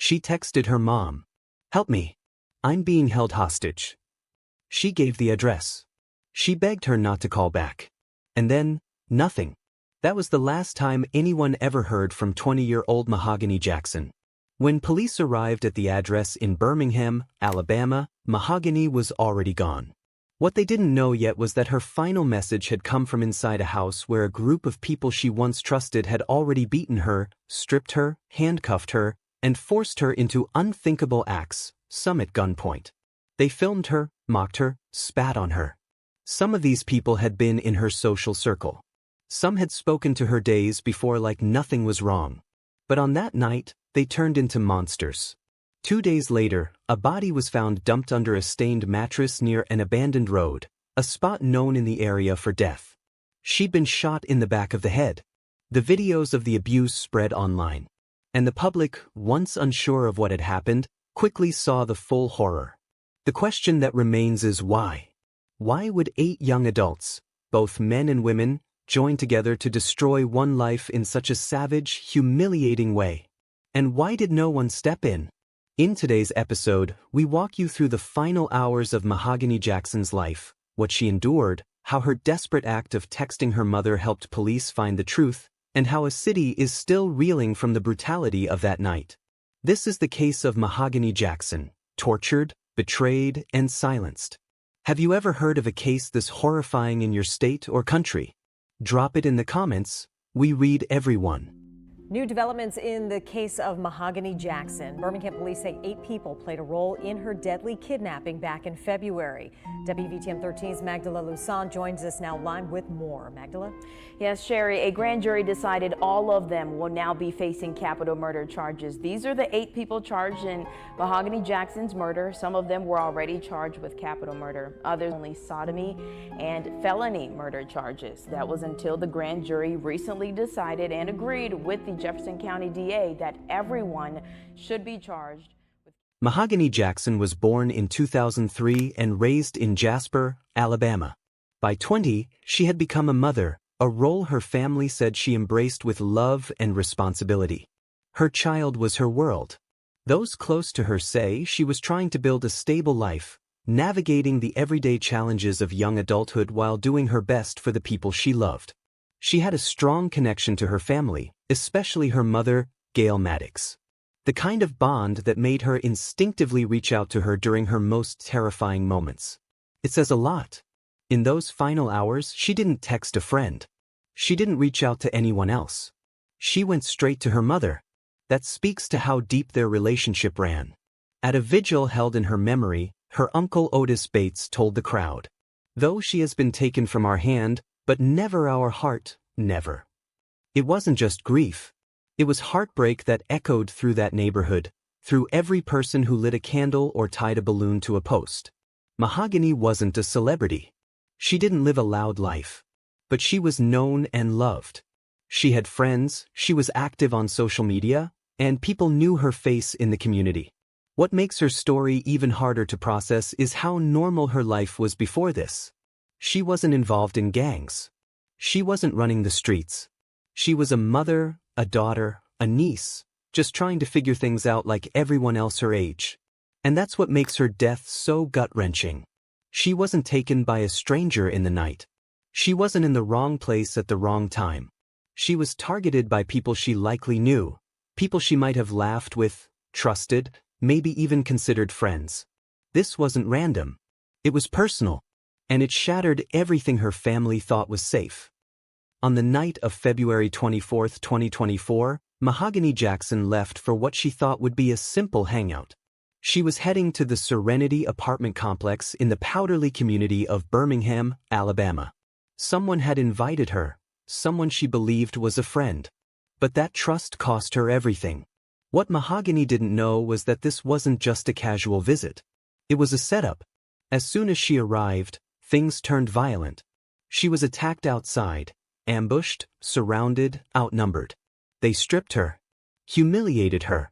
She texted her mom. "Help me. I'm being held hostage." She gave the address. She begged her not to call back. And then, nothing. That was the last time anyone ever heard from 20-year-old Mahogany Jackson. When police arrived at the address in Birmingham, Alabama, Mahogany was already gone. What they didn't know yet was that her final message had come from inside a house where a group of people she once trusted had already beaten her, stripped her, handcuffed her, and forced her into unthinkable acts, some at gunpoint. They filmed her, mocked her, spat on her. Some of these people had been in her social circle. Some had spoken to her days before like nothing was wrong. But on that night, they turned into monsters. 2 days later, a body was found dumped under a stained mattress near an abandoned road, a spot known in the area for death. She'd been shot in the back of the head. The videos of the abuse spread online. And the public, once unsure of what had happened, quickly saw the full horror. The question that remains is why? Why would 8 young adults, both men and women, join together to destroy one life in such a savage, humiliating way? And why did no one step in? In today's episode, we walk you through the final hours of Mahogany Jackson's life, what she endured, how her desperate act of texting her mother helped police find the truth, and how a city is still reeling from the brutality of that night. This is the case of Mahogany Jackson, tortured, betrayed, and silenced. Have you ever heard of a case this horrifying in your state or country? Drop it in the comments. We read every one. New developments in the case of Mahogany Jackson. Birmingham police say 8 people played a role in her deadly kidnapping back in February. WVTM 13's Magdala Lusan joins us now live with more. Magdala? Yes, Sherry, a grand jury decided all of them will now be facing capital murder charges. These are the 8 people charged in Mahogany Jackson's murder. Some of them were already charged with capital murder. Others only sodomy and felony murder charges. That was until the grand jury recently decided and agreed with the Jefferson County DA that everyone should be charged. Mahogany Jackson was born in 2003 and raised in Jasper, Alabama. By 20, she had become a mother, a role her family said she embraced with love and responsibility. Her child was her world. Those close to her say she was trying to build a stable life, navigating the everyday challenges of young adulthood while doing her best for the people she loved. She had a strong connection to her family, especially her mother, Gail Maddox. The kind of bond that made her instinctively reach out to her during her most terrifying moments. It says a lot. In those final hours, she didn't text a friend. She didn't reach out to anyone else. She went straight to her mother. That speaks to how deep their relationship ran. At a vigil held in her memory, her uncle Otis Bates told the crowd, "Though she has been taken from our hand, but never our heart, never." It wasn't just grief. It was heartbreak that echoed through that neighborhood, through every person who lit a candle or tied a balloon to a post. Mahogany wasn't a celebrity. She didn't live a loud life. But she was known and loved. She had friends, she was active on social media, and people knew her face in the community. What makes her story even harder to process is how normal her life was before this. She wasn't involved in gangs. She wasn't running the streets. She was a mother, a daughter, a niece, just trying to figure things out like everyone else her age. And that's what makes her death so gut-wrenching. She wasn't taken by a stranger in the night. She wasn't in the wrong place at the wrong time. She was targeted by people she likely knew, people she might have laughed with, trusted, maybe even considered friends. This wasn't random. It was personal. And it shattered everything her family thought was safe. On the night of February 24, 2024, Mahogany Jackson left for what she thought would be a simple hangout. She was heading to the Serenity apartment complex in the Powderly community of Birmingham, Alabama. Someone had invited her, someone she believed was a friend. But that trust cost her everything. What Mahogany didn't know was that this wasn't just a casual visit. It was a setup. As soon as she arrived, things turned violent. She was attacked outside, ambushed, surrounded, outnumbered. They stripped her, humiliated her,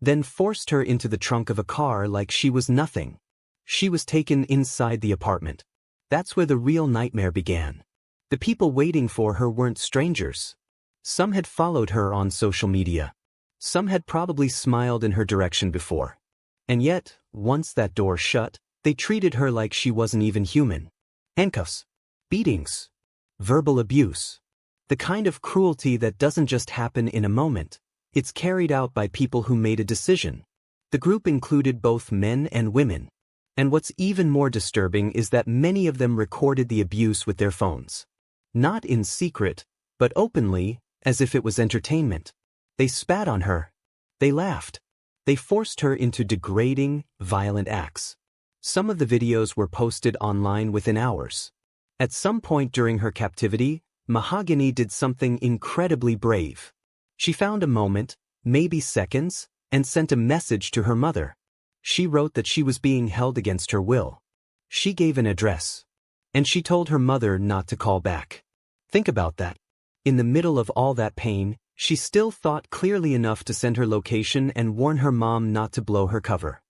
then forced her into the trunk of a car like she was nothing. She was taken inside the apartment. That's where the real nightmare began. The people waiting for her weren't strangers. Some had followed her on social media. Some had probably smiled in her direction before. And yet, once that door shut, they treated her like she wasn't even human. Handcuffs, beatings, verbal abuse. The kind of cruelty that doesn't just happen in a moment, it's carried out by people who made a decision. The group included both men and women. And what's even more disturbing is that many of them recorded the abuse with their phones. Not in secret, but openly, as if it was entertainment. They spat on her. They laughed. They forced her into degrading, violent acts. Some of the videos were posted online within hours. At some point during her captivity, Mahogany did something incredibly brave. She found a moment, maybe seconds, and sent a message to her mother. She wrote that she was being held against her will. She gave an address. And she told her mother not to call back. Think about that. In the middle of all that pain, she still thought clearly enough to send her location and warn her mom not to blow her cover.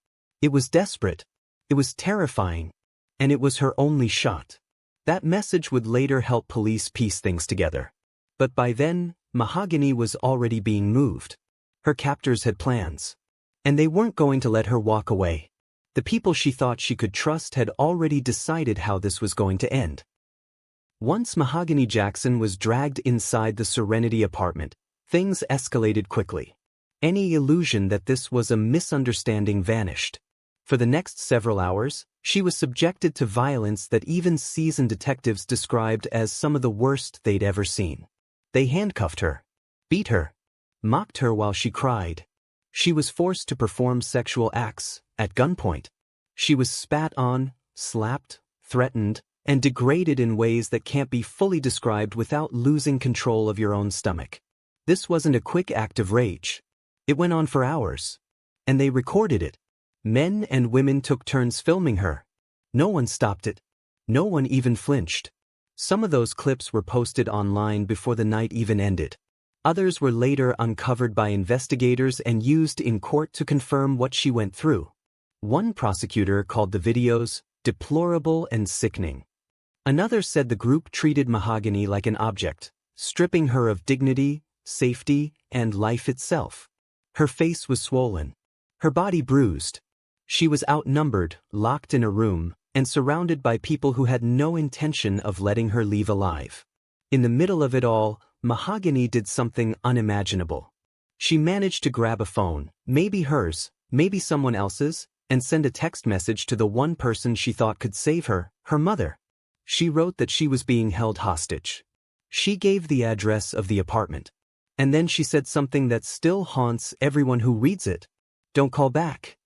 It was desperate. It was terrifying. And it was her only shot. That message would later help police piece things together. But by then, Mahogany was already being moved. Her captors had plans. And they weren't going to let her walk away. The people she thought she could trust had already decided how this was going to end. Once Mahogany Jackson was dragged inside the Serenity apartment, things escalated quickly. Any illusion that this was a misunderstanding vanished. For the next several hours, she was subjected to violence that even seasoned detectives described as some of the worst they'd ever seen. They handcuffed her, beat her, mocked her while she cried. She was forced to perform sexual acts at gunpoint. She was spat on, slapped, threatened, and degraded in ways that can't be fully described without losing control of your own stomach. This wasn't a quick act of rage. It went on for hours. And they recorded it. Men and women took turns filming her. No one stopped it. No one even flinched. Some of those clips were posted online before the night even ended. Others were later uncovered by investigators and used in court to confirm what she went through. One prosecutor called the videos deplorable and sickening. Another said the group treated Mahogany like an object, stripping her of dignity, safety, and life itself. Her face was swollen. Her body bruised. She was outnumbered, locked in a room, and surrounded by people who had no intention of letting her leave alive. In the middle of it all, Mahogany did something unimaginable. She managed to grab a phone, maybe hers, maybe someone else's, and send a text message to the one person she thought could save her, her mother. She wrote that she was being held hostage. She gave the address of the apartment. And then she said something that still haunts everyone who reads it. Don't call back.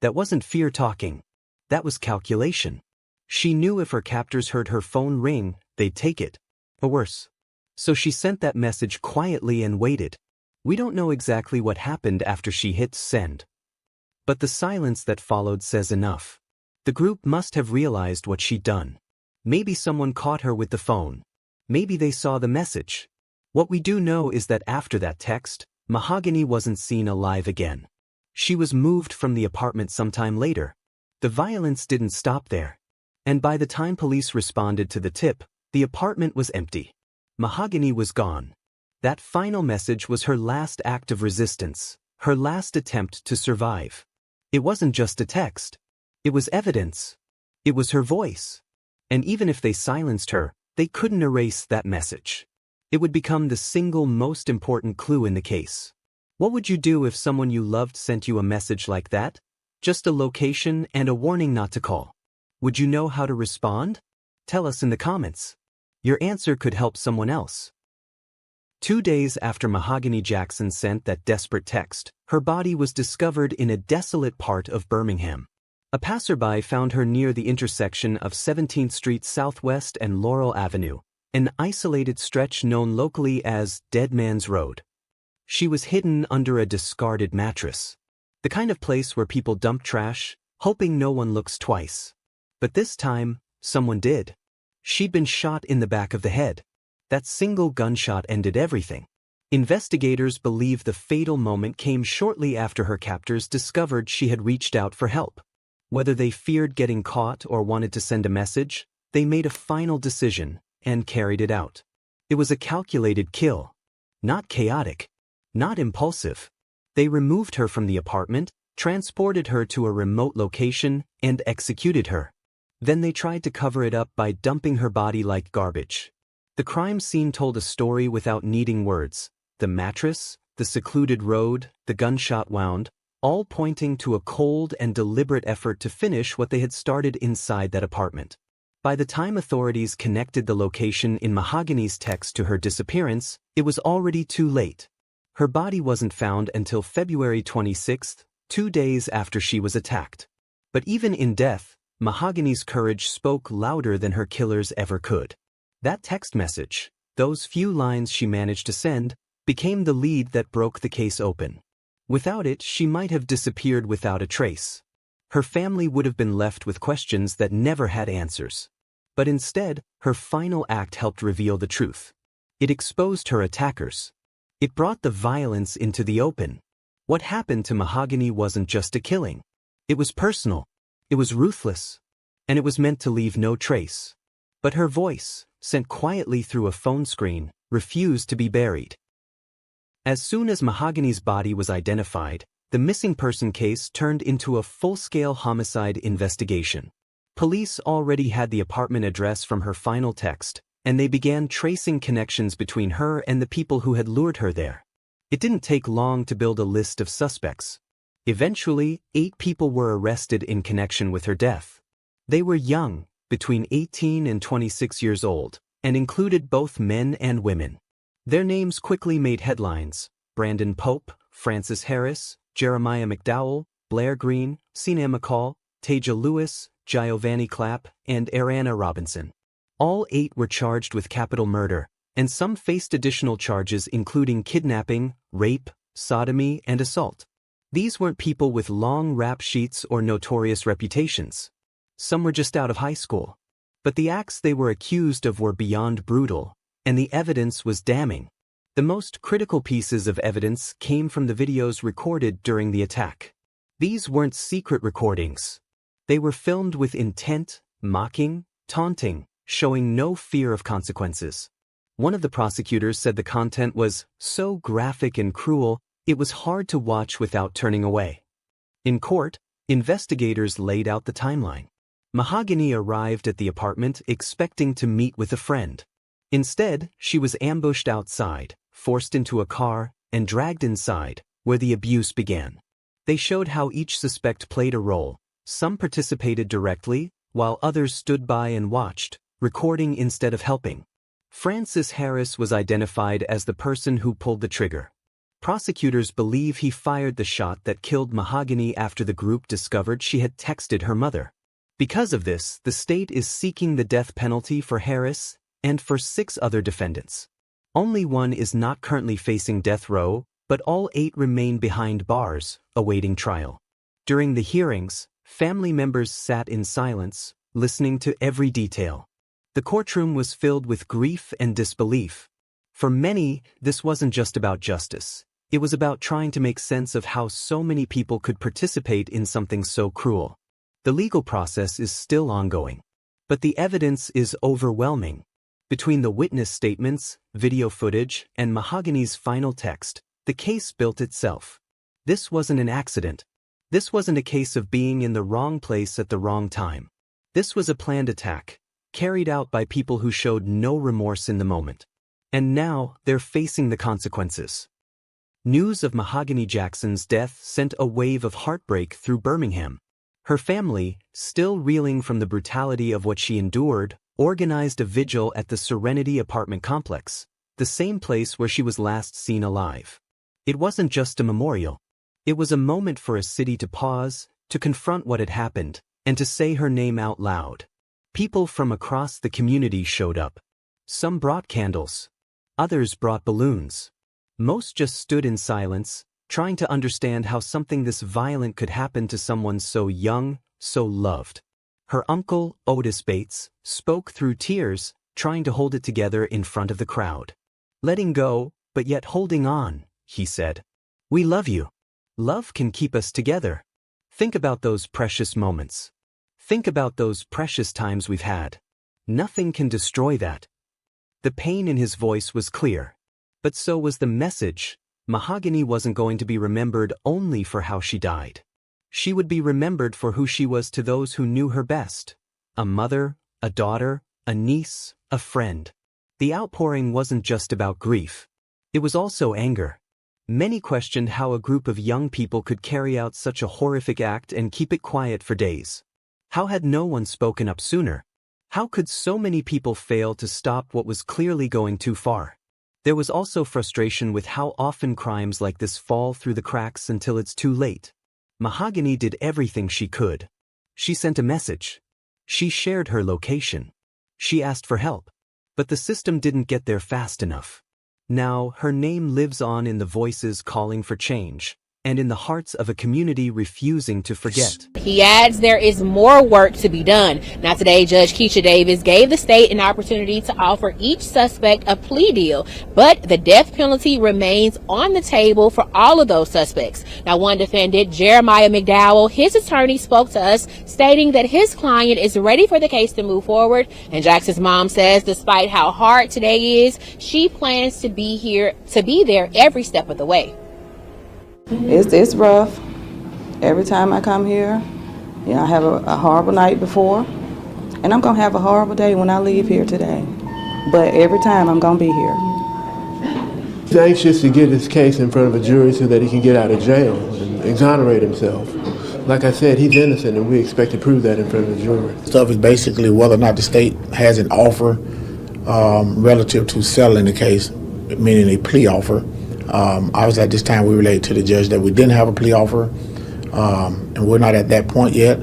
That wasn't fear talking. That was calculation. She knew if her captors heard her phone ring, they'd take it. Or worse. So she sent that message quietly and waited. We don't know exactly what happened after she hit send. But the silence that followed says enough. The group must have realized what she'd done. Maybe someone caught her with the phone. Maybe they saw the message. What we do know is that after that text, Mahogany wasn't seen alive again. She was moved from the apartment sometime later. The violence didn't stop there. And by the time police responded to the tip, the apartment was empty. Mahogany was gone. That final message was her last act of resistance, her last attempt to survive. It wasn't just a text. It was evidence. It was her voice. And even if they silenced her, they couldn't erase that message. It would become the single most important clue in the case. What would you do if someone you loved sent you a message like that? Just a location and a warning not to call. Would you know how to respond? Tell us in the comments. Your answer could help someone else. 2 days after Mahogany Jackson sent that desperate text, her body was discovered in a desolate part of Birmingham. A passerby found her near the intersection of 17th Street Southwest and Laurel Avenue, an isolated stretch known locally as Dead Man's Road. She was hidden under a discarded mattress. The kind of place where people dump trash, hoping no one looks twice. But this time, someone did. She'd been shot in the back of the head. That single gunshot ended everything. Investigators believe the fatal moment came shortly after her captors discovered she had reached out for help. Whether they feared getting caught or wanted to send a message, they made a final decision and carried it out. It was a calculated kill. Not chaotic. Not impulsive. They removed her from the apartment, transported her to a remote location, and executed her. Then they tried to cover it up by dumping her body like garbage. The crime scene told a story without needing words. The mattress, the secluded road, the gunshot wound, all pointing to a cold and deliberate effort to finish what they had started inside that apartment. By the time authorities connected the location in Mahogany's text to her disappearance, it was already too late. Her body wasn't found until February 26, 2 days after she was attacked. But even in death, Mahogany's courage spoke louder than her killers ever could. That text message, those few lines she managed to send, became the lead that broke the case open. Without it, she might have disappeared without a trace. Her family would have been left with questions that never had answers. But instead, her final act helped reveal the truth. It exposed her attackers. It brought the violence into the open. What happened to Mahogany wasn't just a killing. It was personal. It was ruthless. And it was meant to leave no trace. But her voice, sent quietly through a phone screen, refused to be buried. As soon as Mahogany's body was identified, the missing person case turned into a full-scale homicide investigation. Police already had the apartment address from her final text, and they began tracing connections between her and the people who had lured her there. It didn't take long to build a list of suspects. Eventually, 8 people were arrested in connection with her death. They were young, between 18 and 26 years old, and included both men and women. Their names quickly made headlines: Brandon Pope, Francis Harris, Jeremiah McDowell, Blair Green, Sina McCall, Taja Lewis, Giovanni Clapp, and Ariana Robinson. All 8 were charged with capital murder, and some faced additional charges including kidnapping, rape, sodomy, and assault. These weren't people with long rap sheets or notorious reputations. Some were just out of high school. But the acts they were accused of were beyond brutal, and the evidence was damning. The most critical pieces of evidence came from the videos recorded during the attack. These weren't secret recordings. They were filmed with intent, mocking, taunting, showing no fear of consequences. One of the prosecutors said the content was so graphic and cruel, it was hard to watch without turning away. In court, investigators laid out the timeline. Mahogany arrived at the apartment expecting to meet with a friend. Instead, she was ambushed outside, forced into a car, and dragged inside, where the abuse began. They showed how each suspect played a role. Some participated directly, while others stood by and watched, recording instead of helping. Francis Harris was identified as the person who pulled the trigger. Prosecutors believe he fired the shot that killed Mahogany after the group discovered she had texted her mother. Because of this, the state is seeking the death penalty for Harris and for 6 other defendants. Only one is not currently facing death row, but all 8 remain behind bars, awaiting trial. During the hearings, family members sat in silence, listening to every detail. The courtroom was filled with grief and disbelief. For many, this wasn't just about justice. It was about trying to make sense of how so many people could participate in something so cruel. The legal process is still ongoing. But the evidence is overwhelming. Between the witness statements, video footage, and Mahogany's final text, the case built itself. This wasn't an accident. This wasn't a case of being in the wrong place at the wrong time. This was a planned attack, carried out by people who showed no remorse in the moment. And now, they're facing the consequences. News of Mahogany Jackson's death sent a wave of heartbreak through Birmingham. Her family, still reeling from the brutality of what she endured, organized a vigil at the Serenity apartment complex, the same place where she was last seen alive. It wasn't just a memorial. It was a moment for a city to pause, to confront what had happened, and to say her name out loud. People from across the community showed up. Some brought candles. Others brought balloons. Most just stood in silence, trying to understand how something this violent could happen to someone so young, so loved. Her uncle, Otis Bates, spoke through tears, trying to hold it together in front of the crowd. "Letting go, but yet holding on," he said. "We love you. Love can keep us together. Think about those precious moments. Think about those precious times we've had. Nothing can destroy that." The pain in his voice was clear. But so was the message. Mahogany wasn't going to be remembered only for how she died. She would be remembered for who she was to those who knew her best. A mother, a daughter, a niece, a friend. The outpouring wasn't just about grief. It was also anger. Many questioned how a group of young people could carry out such a horrific act and keep it quiet for days. How had no one spoken up sooner? How could so many people fail to stop what was clearly going too far? There was also frustration with how often crimes like this fall through the cracks until it's too late. Mahogany did everything she could. She sent a message. She shared her location. She asked for help. But the system didn't get there fast enough. Now, her name lives on in the voices calling for change, and in the hearts of a community refusing to forget. He adds there is more work to be done. Now today, Judge Keisha Davis gave the state an opportunity to offer each suspect a plea deal, but the death penalty remains on the table for all of those suspects. Now one defendant, Jeremiah McDowell, his attorney spoke to us stating that his client is ready for the case to move forward, and Jackson's mom says despite how hard today is, she plans to be there every step of the way. It's rough. Every time I come here, I have a horrible night before, and I'm gonna have a horrible day when I leave here today. But every time I'm gonna be here. He's anxious to get his case in front of a jury so that he can get out of jail and exonerate himself. Like I said, he's innocent, and we expect to prove that in front of the jury. Stuff is basically whether or not the state has an offer relative to settling the case, meaning a plea offer. Obviously, at this time, we relayed to the judge that we didn't have a plea offer, and we're not at that point yet.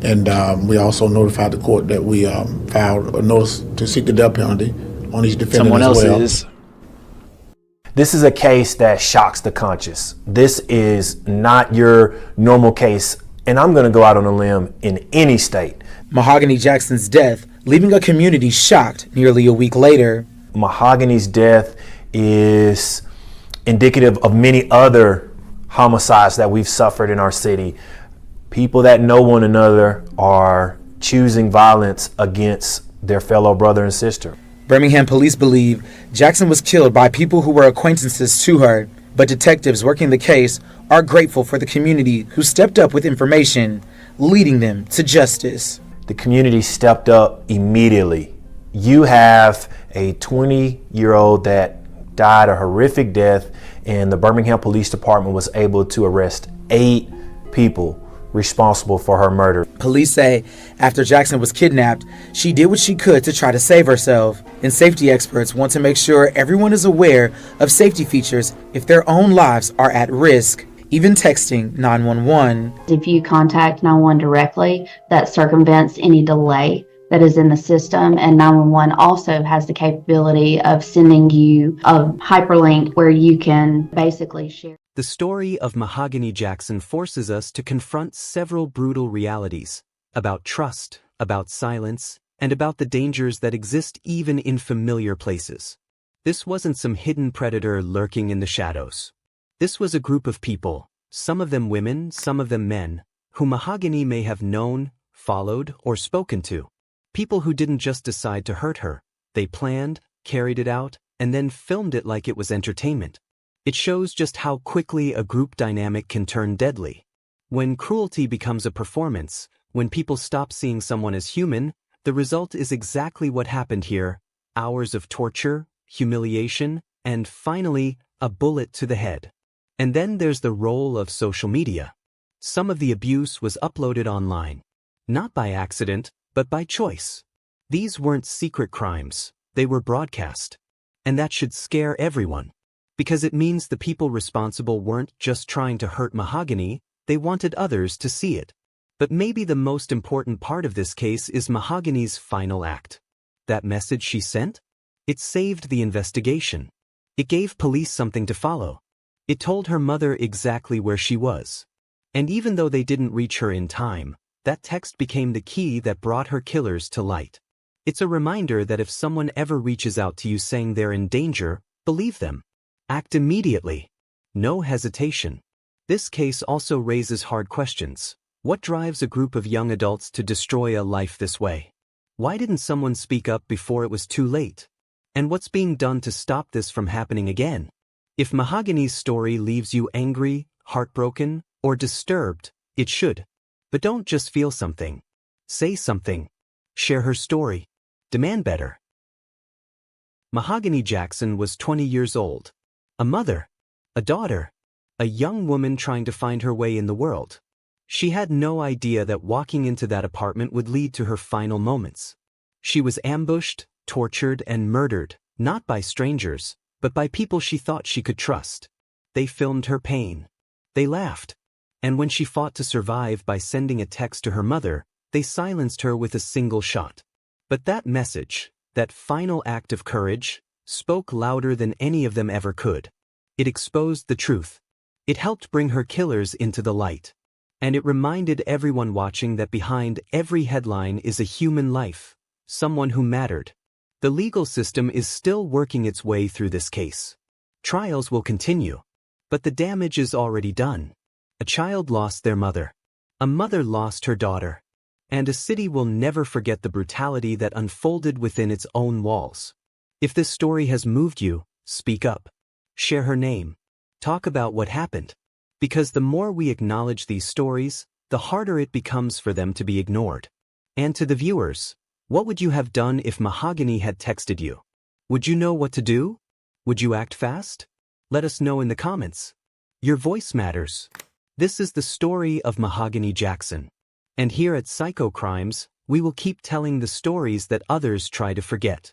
And we also notified the court that we filed a notice to seek the death penalty on each defendant Someone as well. else's. This is a case that shocks the conscious. This is not your normal case, and I'm going to go out on a limb in any state. Mahogany Jackson's death, leaving a community shocked nearly a week later. Mahogany's death is indicative of many other homicides that we've suffered in our city. People that know one another are choosing violence against their fellow brother and sister. Birmingham police believe Jackson was killed by people who were acquaintances to her, but detectives working the case are grateful for the community who stepped up with information, leading them to justice. The community stepped up immediately. You have a 20-year-old that died a horrific death, and the Birmingham Police Department was able to arrest 8 people responsible for her murder. Police say after Jackson was kidnapped, she did what she could to try to save herself, and safety experts want to make sure everyone is aware of safety features if their own lives are at risk, even texting 911. If you contact 911 directly, that circumvents any delay that is in the system, and 911 also has the capability of sending you a hyperlink where you can basically share. The story of Mahogany Jackson forces us to confront several brutal realities about trust, about silence, and about the dangers that exist even in familiar places. This wasn't some hidden predator lurking in the shadows. This was a group of people, some of them women, some of them men, who Mahogany may have known, followed, or spoken to. People who didn't just decide to hurt her. They planned, carried it out, and then filmed it like it was entertainment. It shows just how quickly a group dynamic can turn deadly. When cruelty becomes a performance, when people stop seeing someone as human, the result is exactly what happened here: hours of torture, humiliation, and finally, a bullet to the head. And then there's the role of social media. Some of the abuse was uploaded online. Not by accident, but by choice. These weren't secret crimes, they were broadcast. And that should scare everyone. Because it means the people responsible weren't just trying to hurt Mahogany, they wanted others to see it. But maybe the most important part of this case is Mahogany's final act. That message she sent? It saved the investigation. It gave police something to follow. It told her mother exactly where she was. And even though they didn't reach her in time, that text became the key that brought her killers to light. It's a reminder that if someone ever reaches out to you saying they're in danger, believe them. Act immediately. No hesitation. This case also raises hard questions. What drives a group of young adults to destroy a life this way? Why didn't someone speak up before it was too late? And what's being done to stop this from happening again? If Mahogany's story leaves you angry, heartbroken, or disturbed, it should. But don't just feel something. Say something. Share her story. Demand better. Mahogany Jackson was 20 years old. A mother. A daughter. A young woman trying to find her way in the world. She had no idea that walking into that apartment would lead to her final moments. She was ambushed, tortured, and murdered, not by strangers, but by people she thought she could trust. They filmed her pain. They laughed. And when she fought to survive by sending a text to her mother, they silenced her with a single shot. But that message, that final act of courage, spoke louder than any of them ever could. It exposed the truth. It helped bring her killers into the light. And it reminded everyone watching that behind every headline is a human life, someone who mattered. The legal system is still working its way through this case. Trials will continue. But the damage is already done. A child lost their mother. A mother lost her daughter. And a city will never forget the brutality that unfolded within its own walls. If this story has moved you, speak up. Share her name. Talk about what happened. Because the more we acknowledge these stories, the harder it becomes for them to be ignored. And to the viewers, what would you have done if Mahogany had texted you? Would you know what to do? Would you act fast? Let us know in the comments. Your voice matters. This is the story of Mahogany Jackson. And here at Psycho Crimes, we will keep telling the stories that others try to forget.